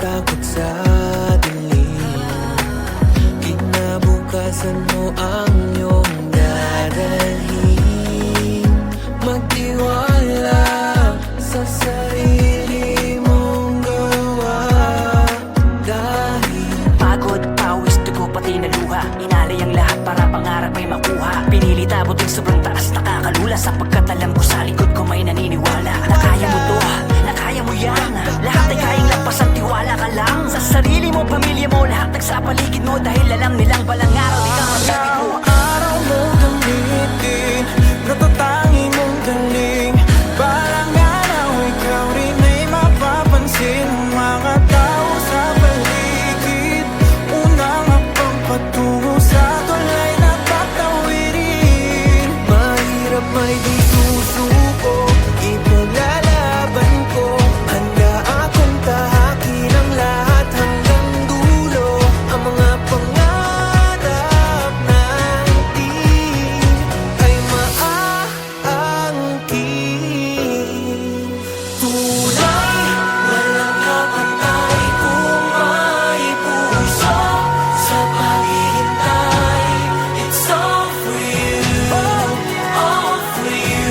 takot sa dilim. Kinabukasan mo ang iyong dadalhin. Magtiwala sa sarili mong gawa. Dahil pagod, pawis, dugo, pati na luha. Inalay ang lahat para pangarap ay makuha. Pinili tabotin sobrang taas, nakakalula. Sapagkat alam ko sa likod ko may naniniwala na kaya mo to, na kaya mo yan. Lahat ay kayang lampasan, tiwala ka lang sa sarili mo, pamilya mo, lahat nagsapaligid mo. Dahil alam nilang balang araw di ka magbibigo. araw mo gamitin, natatangi mong galing. Parang araw ikaw rin ay mapapansin ng mga tao sa paligid. Unang akong patungo sa tulay na tatawirin. Mahirap may di susuko, ipaglalaban ko. Handa akong tahakin ang lahat hanggang dulo. Ang mga pangarap natin ay maaangkin. Tunay, walang kapatay kung may puso sa paghihintay. It's all for you, all for you.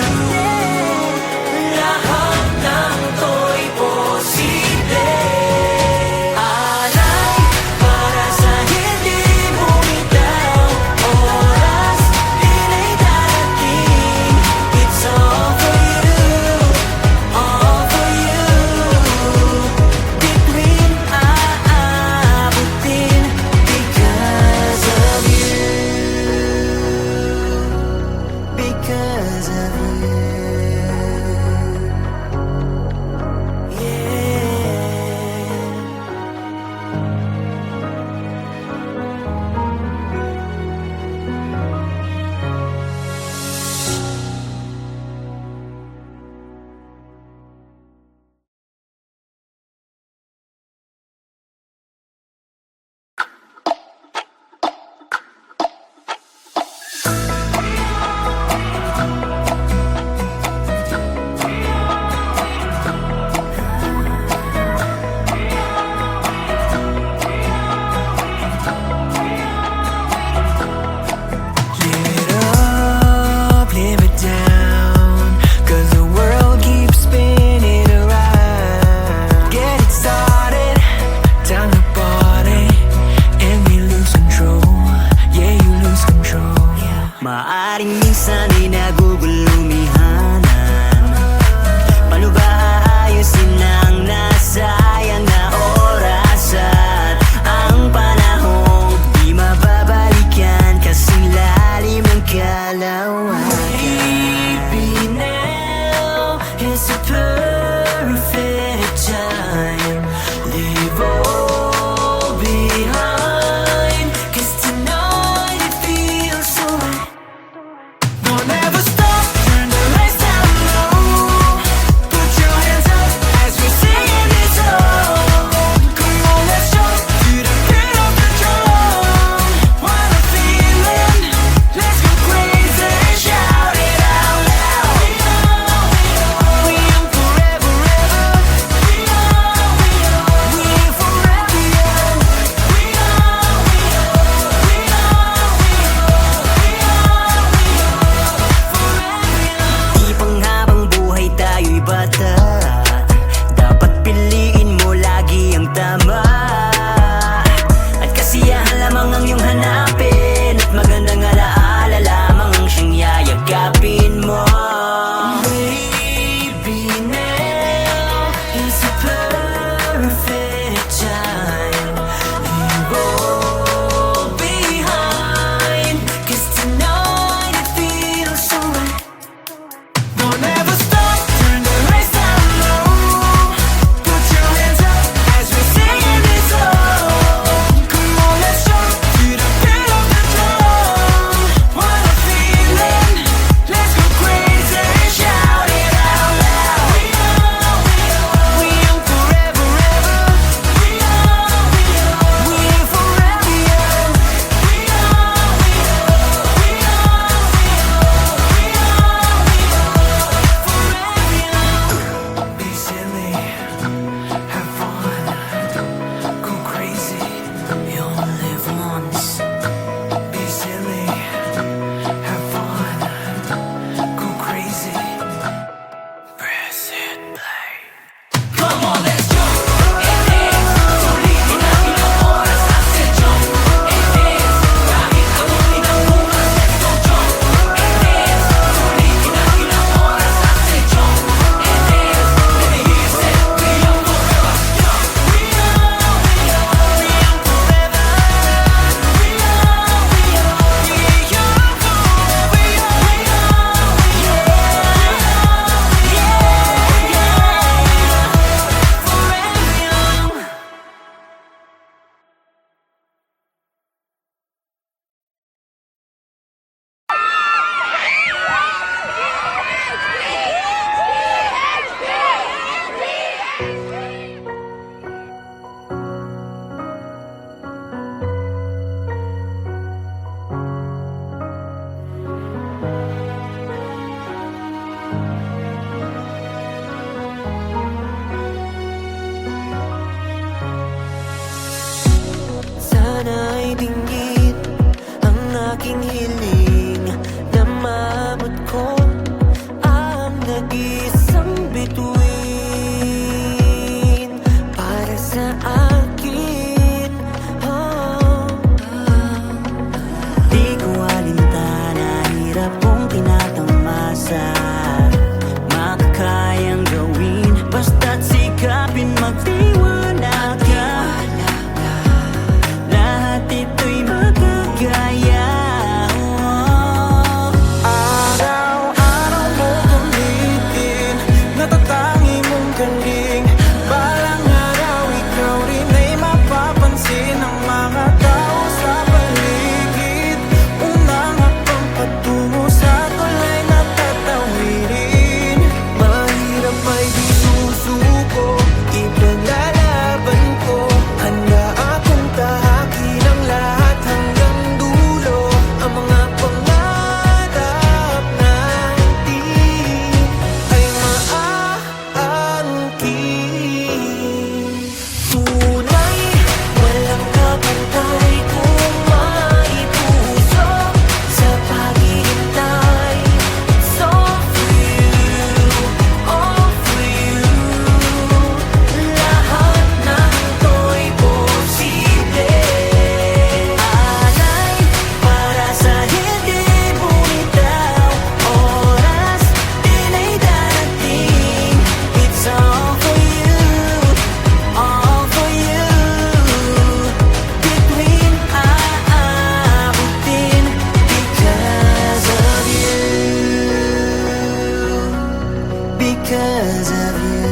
because of you.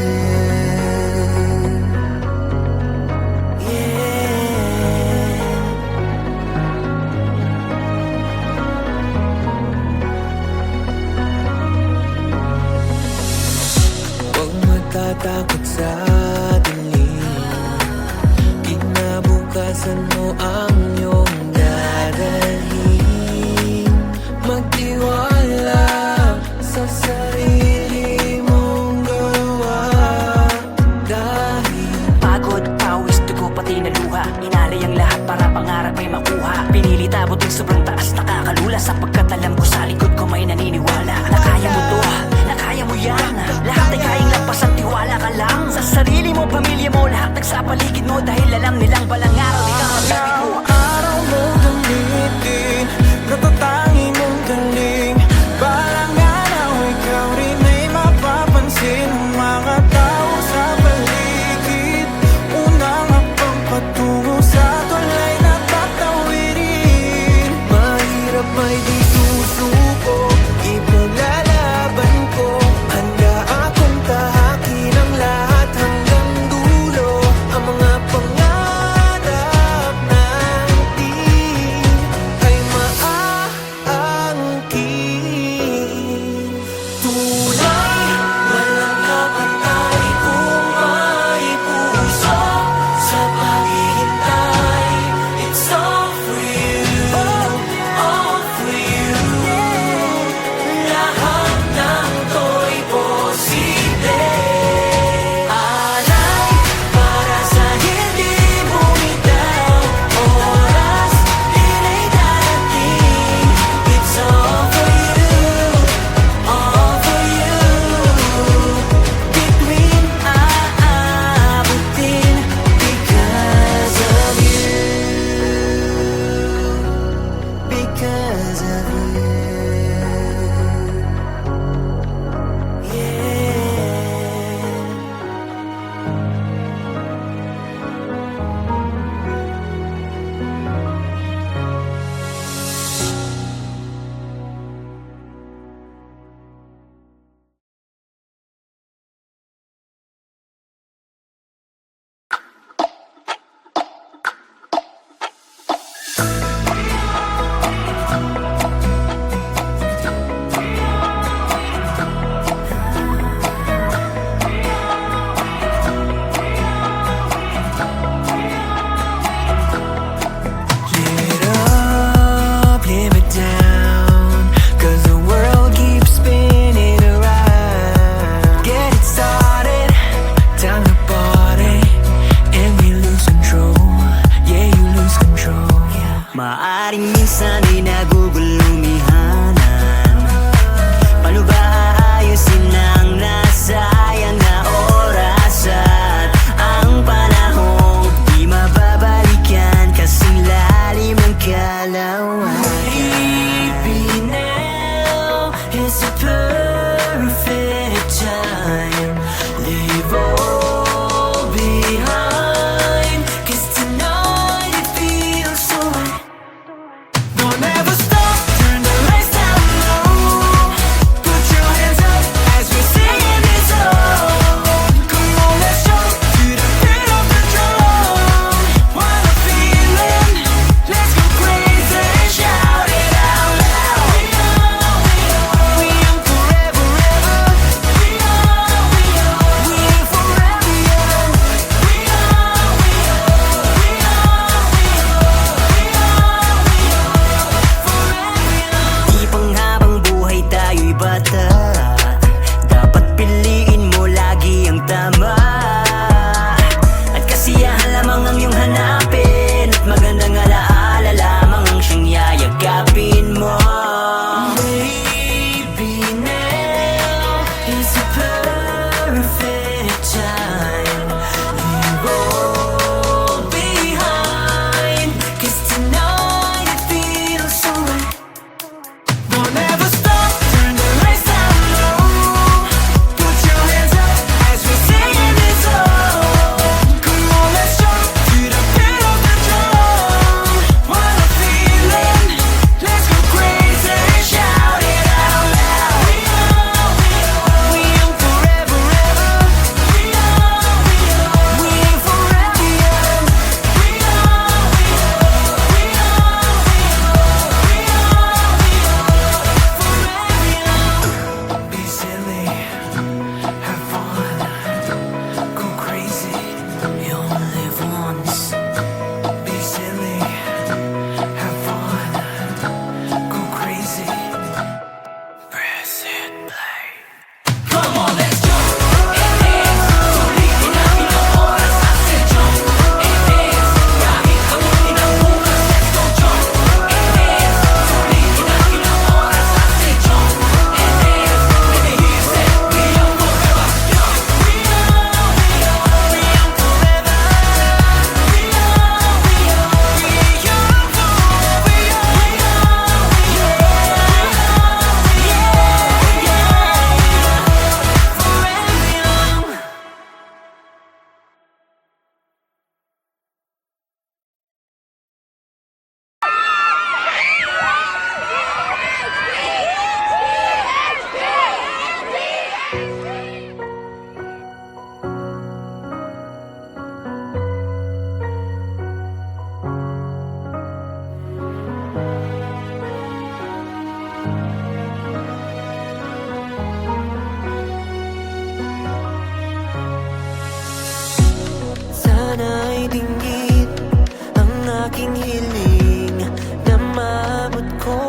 Yeah. Huwag matatakot sa dilim. Kinabukasan mo ang iyong dadalhin. Magtiwala sa sarili mong gawa. Dahil Pagod, pawis, dugo, pati na luha. Inalay ang lahat para pangarap ay makuha. Pinili tabot ng sobrang taas, nakakalula. Sapagkat alam ko sa likod ko may naniniwala. Na kaya mo to, na kaya mo yan. Lahat ay kayang lampasan, tiwala ka lang. Sa sarili mo, pamilya mo, lahat nagsapaligid mo. Dahil alam nilang balang araw, di ka magbibigo. araw mo gamitin, natatangi mong galing. Balang araw, ikaw rin ay mapapansin ng mga tao sa paligid. Unang hakbang patungo sa tulay na tatawirin. Mahirap may di sana'y dinggit ang aking hiling na maabot ko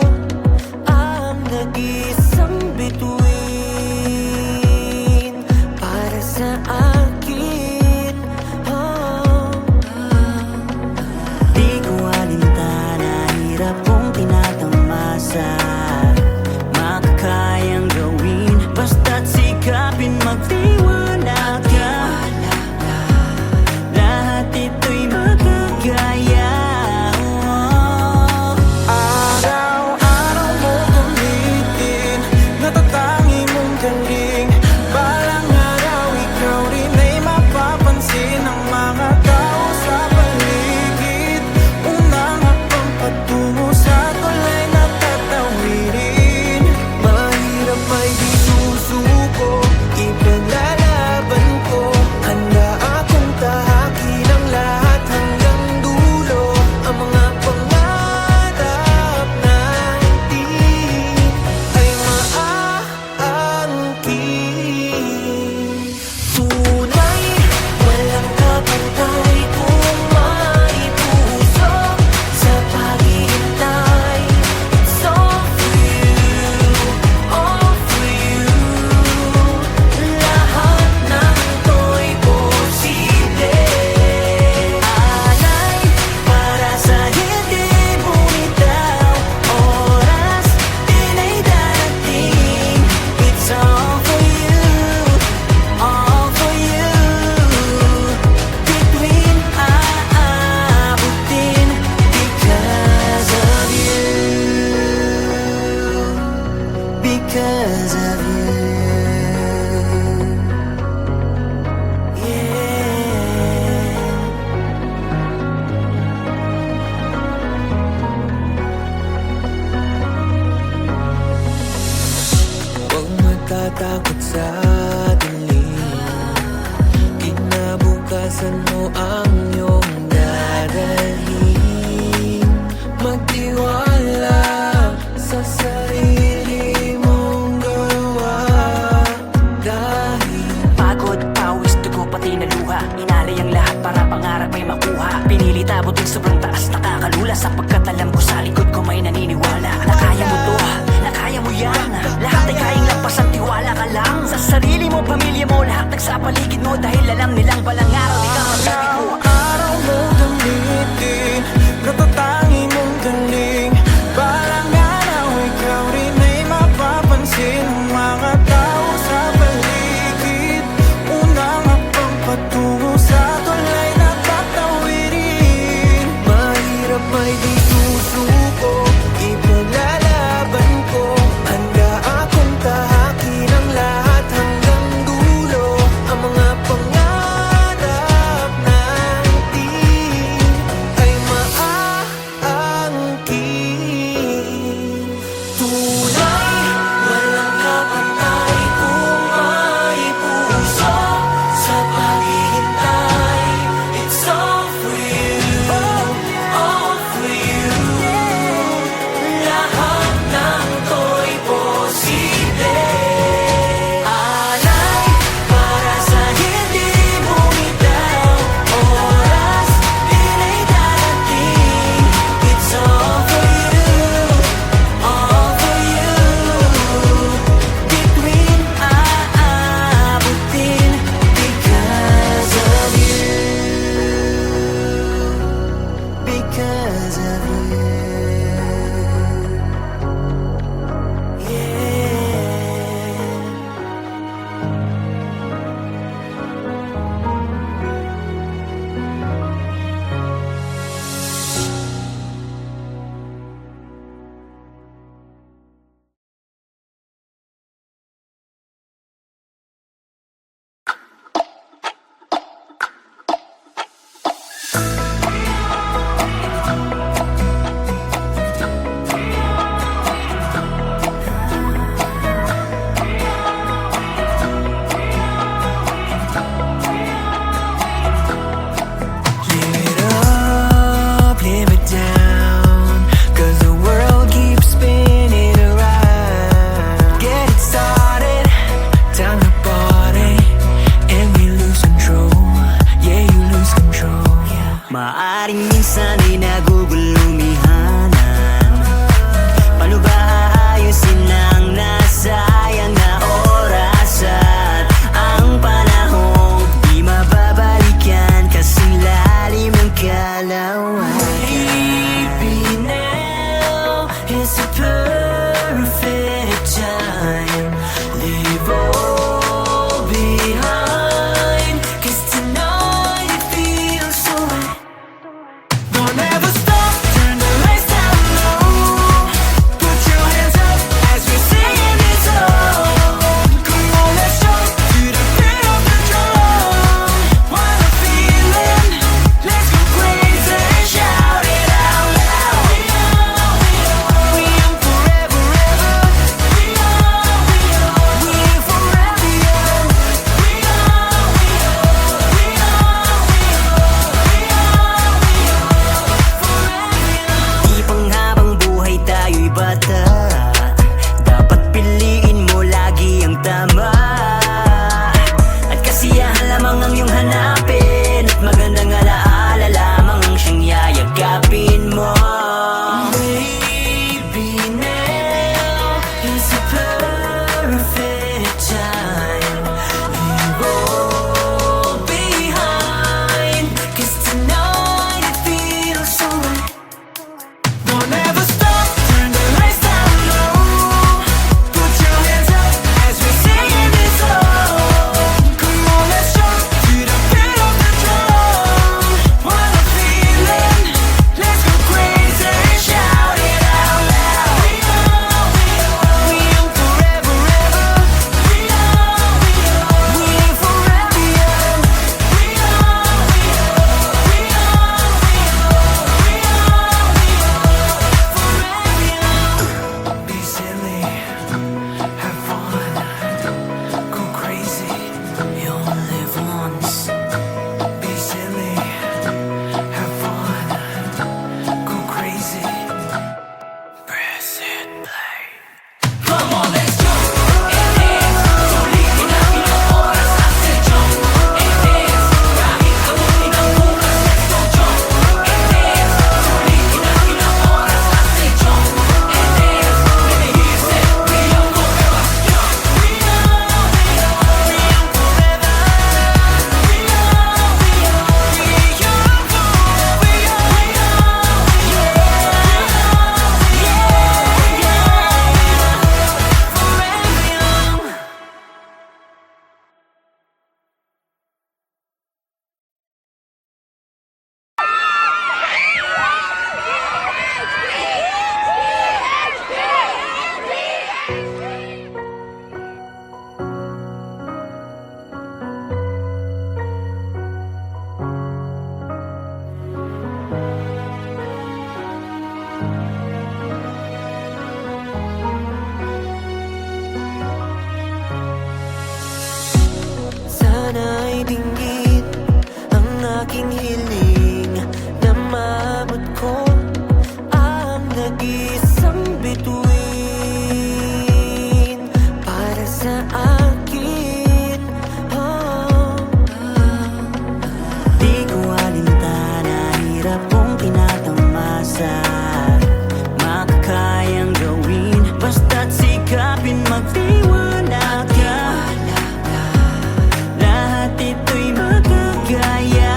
ang nag-iisang bituin para sa akin. Di ko alintana, hirap kong tinatamasa, makakayang gawin basta't sikapin magtiwala ka. Lahat ito'y magagaya. Araw-araw mo gamitin, natatangi mong galing. Balang araw ikaw rin ay mapapansin ng mga tao sa paligid. Unang hakbang patungo sa tulay na tatawirin. Mahirap may di susuko, ipaglalaban ko. Handa akong tahakin ang lahat hanggang dulo. Ang mga pangarap natin ay maaangkin. Tunay, walang kapantay kung maipuso sa paghihintay. It's all for you, all for you. Lahat ng ito'y posible. Alay para sa hindi bumitaw. Oras din ay darating. It's all for you, all for you. Bituin aabutin because of you, because of you. Yeah. Huwag matatakot sa dilim, kinabukasan mo ang iyong dadalhin. Magtiwala sa sarili mong gawa. Dahil Pagod, pawis, dugo, pati na luha. Inalay ang lahat para pangarap ay makuha. Pinilit abutin sobrang taas, nakakalula, sapagkat alam ko sa likod ko may naniniwala na kaya mo to, na kaya mo yan. Lahat ay kayang lampasan, tiwala ka lang sa sarili mo, pamilya mo, lahat nagsapaligid mo. Dahil alam nilang balang araw di ka mabibigo. araw mo gamitin, natatangi mong galing. Balang araw ikaw rin ay mapapansin ng mga tao sa paligid. Unang hakbang patungo sa tulay na tatawirin. Mahirap may di susuko, ipaglalaban ko. Handa akong tahakin ang lahat hanggang dulo. Ang mga pangarap natin sana'y dinggit ang aking hiling na maabot ko ang nag-iisang bituin para sa akin. Di ko alintana, hirap kong tinatamasa, makakayang gawin basta't sikapin magtiwala ka. Lahat ito'y magagaya.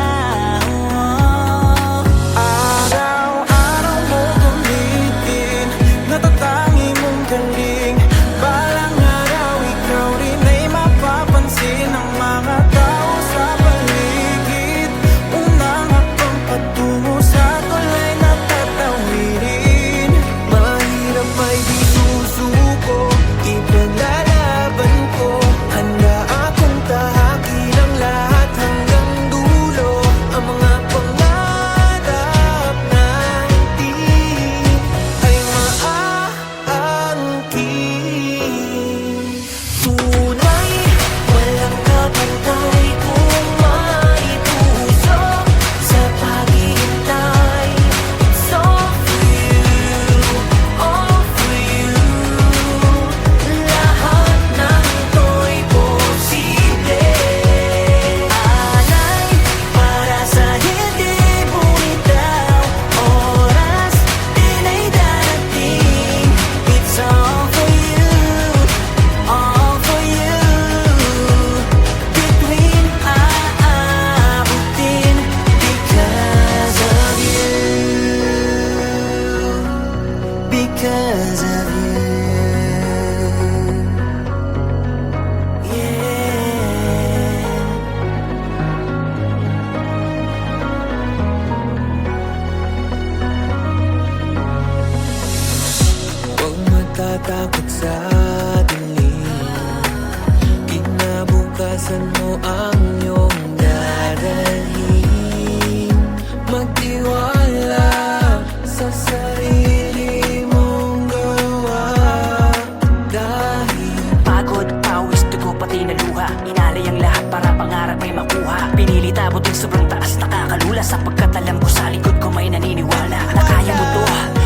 Araw-araw mo gamitin, natatangi mong galing. Balang araw ikaw rin ay mapapansin ng mga tao sa paligid. Unang hakbang patungo sa tulay na tatawirin. Mahirap ay di susuko, ipaglalaban ko. Handa akong tahakin ang lahat hanggang dulo. Ang mga pangarap natin ay maaangkin. Tunay, walang kapantay kung maitusok sa paghihintay. It's all for you, all for you. Lahat ng ito'y posible. Alay para sa hindi bumitaw. Oras din ay darating. It's all for you, all for you. Bituin aabutin because of you, because of you. Yeah. Huwag matatakot sa dilim, kinabukasan mo ang iyong dadalhin. Magtiwala sa sarili mong gawa. Dahil Pagod, pawis, dugo, pati na luha. Inalay ang lahat para pangarap ay makuha. Pinilit abutin sobrang taas, nakakalula sapagkat alam ko sa likod ko may naniniwala. Na kaya mo to,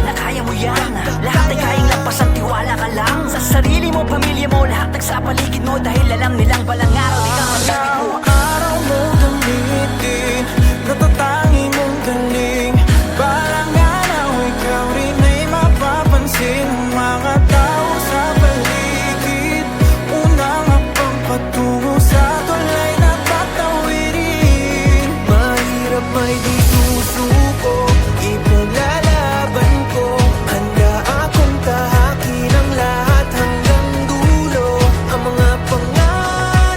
na kaya mo yan. Lahat ay kayang lampasan, tiwala ka lang sa sarili mo, pamilya mo, lahat nagsapaligid mo. Dahil alam nilang balang araw di ka magbibigo. araw mo gamitin, natatangi mong galing. Balang araw ikaw rin ay mapapansin ng mga tao sa paligid. Unang hakbang patungo sa tulay na tatawirin. Mahirap ay di susuko, ipaglalaban ko. Handa akong tahakin ang lahat hanggang dulo. Ang mga pangarap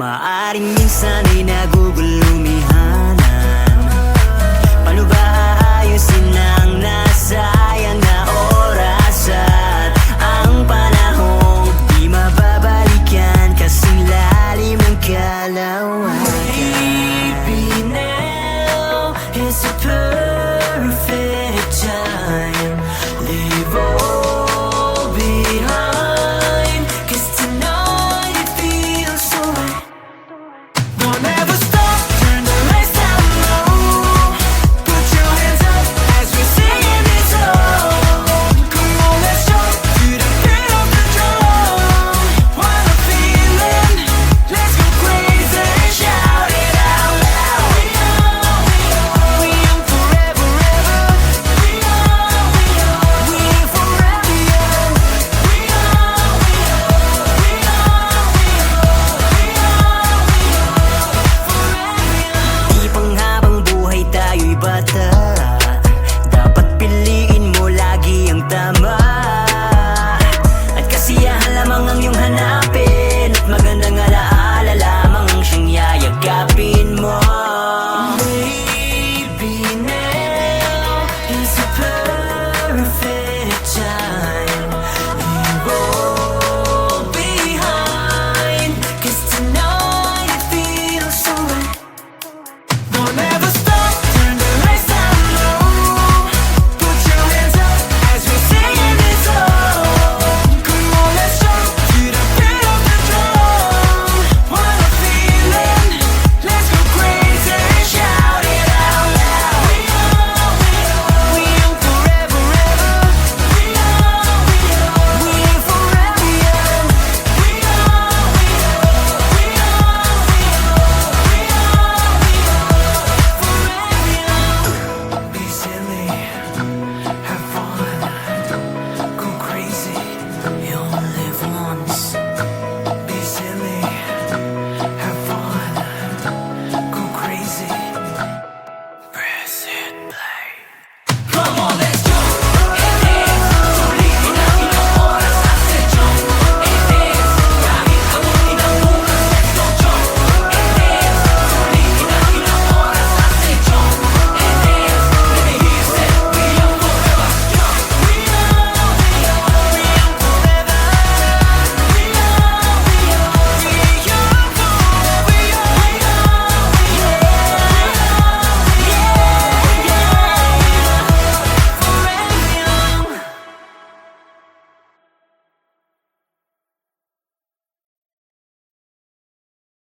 Maaring minsan ay